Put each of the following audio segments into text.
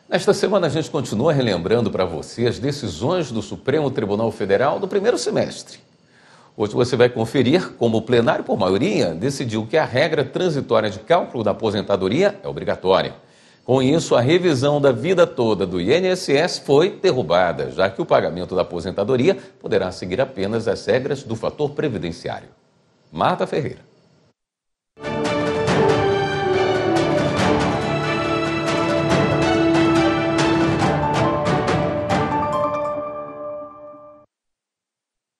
Nesta semana a gente continua relembrando para você as decisões do Supremo Tribunal Federal do primeiro semestre. Hoje você vai conferir como o plenário, por maioria, decidiu que a regra transitória de cálculo da aposentadoria é obrigatória. Com isso, a revisão da vida toda do INSS foi derrubada, já que o pagamento da aposentadoria poderá seguir apenas as regras do fator previdenciário. Marta Ferreira.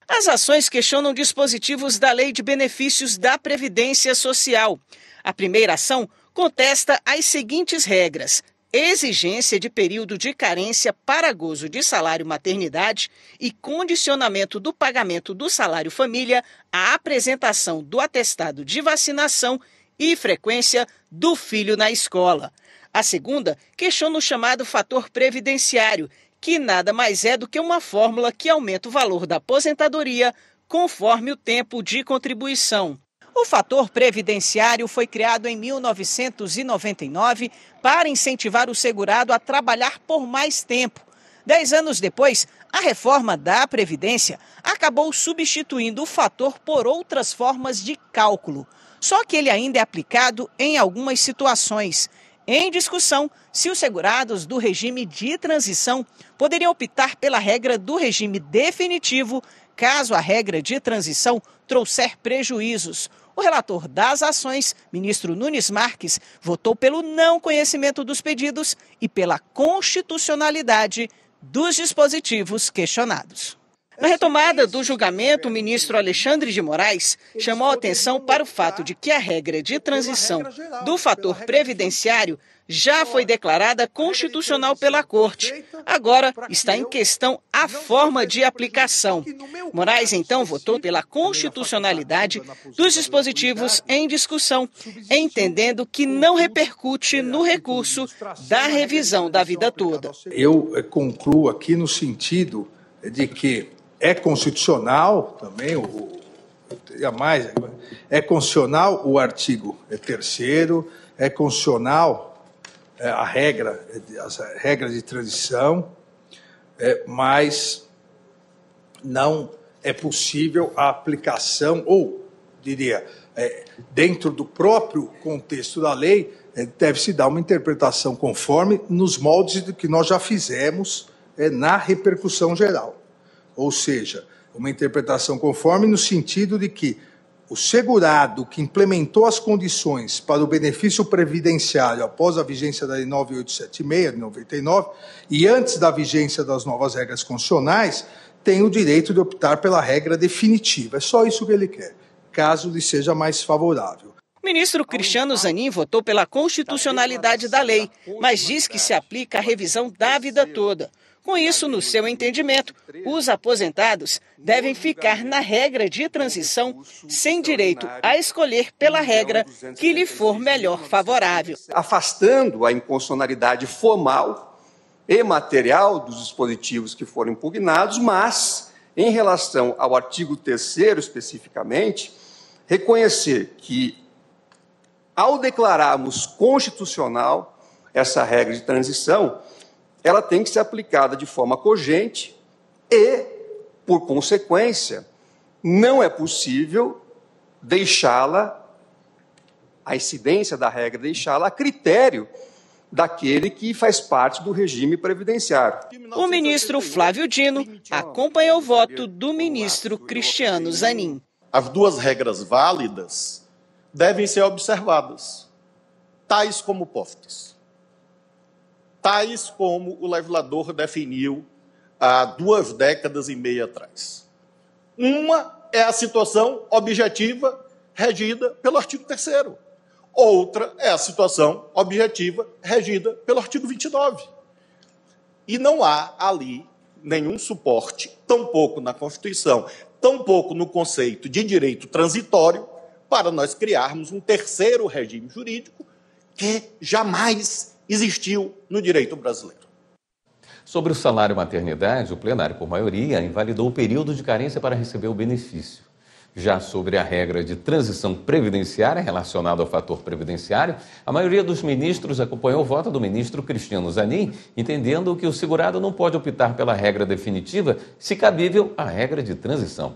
As ações questionam dispositivos da Lei de Benefícios da Previdência Social. A primeira ação contesta as seguintes regras: exigência de período de carência para gozo de salário maternidade e condicionamento do pagamento do salário família à apresentação do atestado de vacinação e frequência do filho na escola. A segunda questiona o chamado fator previdenciário, que nada mais é do que uma fórmula que aumenta o valor da aposentadoria conforme o tempo de contribuição. O fator previdenciário foi criado em 1999 para incentivar o segurado a trabalhar por mais tempo. 10 anos depois, a reforma da Previdência acabou substituindo o fator por outras formas de cálculo. Só que ele ainda é aplicado em algumas situações. Em discussão, se os segurados do regime de transição poderiam optar pela regra do regime definitivo, caso a regra de transição trouxer prejuízos. O relator das ações, ministro Nunes Marques, votou pelo não conhecimento dos pedidos e pela constitucionalidade dos dispositivos questionados. Na retomada do julgamento, o ministro Alexandre de Moraes chamou a atenção para o fato de que a regra de transição do fator previdenciário já foi declarada constitucional pela Corte. Agora está em questão a forma de aplicação. Moraes, então, votou pela constitucionalidade dos dispositivos em discussão, entendendo que não repercute no recurso da revisão da vida toda. Eu concluo aqui no sentido de que é constitucional também, é constitucional o artigo 3º, é constitucional as regras de transição, mas não é possível a aplicação, ou, diria, dentro do próprio contexto da lei, deve-se dar uma interpretação conforme nos moldes do que nós já fizemos na repercussão geral. Ou seja, uma interpretação conforme no sentido de que o segurado que implementou as condições para o benefício previdenciário após a vigência da Lei 9876 de 99 e antes da vigência das novas regras constitucionais tem o direito de optar pela regra definitiva. É só isso que ele quer, caso lhe seja mais favorável. O ministro Cristiano Zanin votou pela constitucionalidade da lei, mas diz que se aplica à revisão da vida toda. Com isso, no seu entendimento, os aposentados devem ficar na regra de transição sem direito a escolher pela regra que lhe for melhor favorável. Afastando a inconstitucionalidade formal e material dos dispositivos que foram impugnados, mas, em relação ao artigo 3º especificamente, reconhecer que, ao declararmos constitucional essa regra de transição, ela tem que ser aplicada de forma cogente e, por consequência, não é possível deixá-la, a incidência da regra, deixá-la a critério daquele que faz parte do regime previdenciário. O ministro Flávio Dino acompanhou o voto do ministro Cristiano Zanin. As duas regras válidas devem ser observadas, tais como postas. Tais como o legislador definiu há 2 décadas e meia atrás. Uma é a situação objetiva regida pelo artigo 3º. Outra é a situação objetiva regida pelo artigo 29. E não há ali nenhum suporte, tampouco na Constituição, tampouco no conceito de direito transitório, para nós criarmos um terceiro regime jurídico que jamais existiu no direito brasileiro. Sobre o salário maternidade, o plenário, por maioria, invalidou o período de carência para receber o benefício. Já sobre a regra de transição previdenciária relacionada ao fator previdenciário, a maioria dos ministros acompanhou o voto do ministro Cristiano Zanin, entendendo que o segurado não pode optar pela regra definitiva se cabível a regra de transição.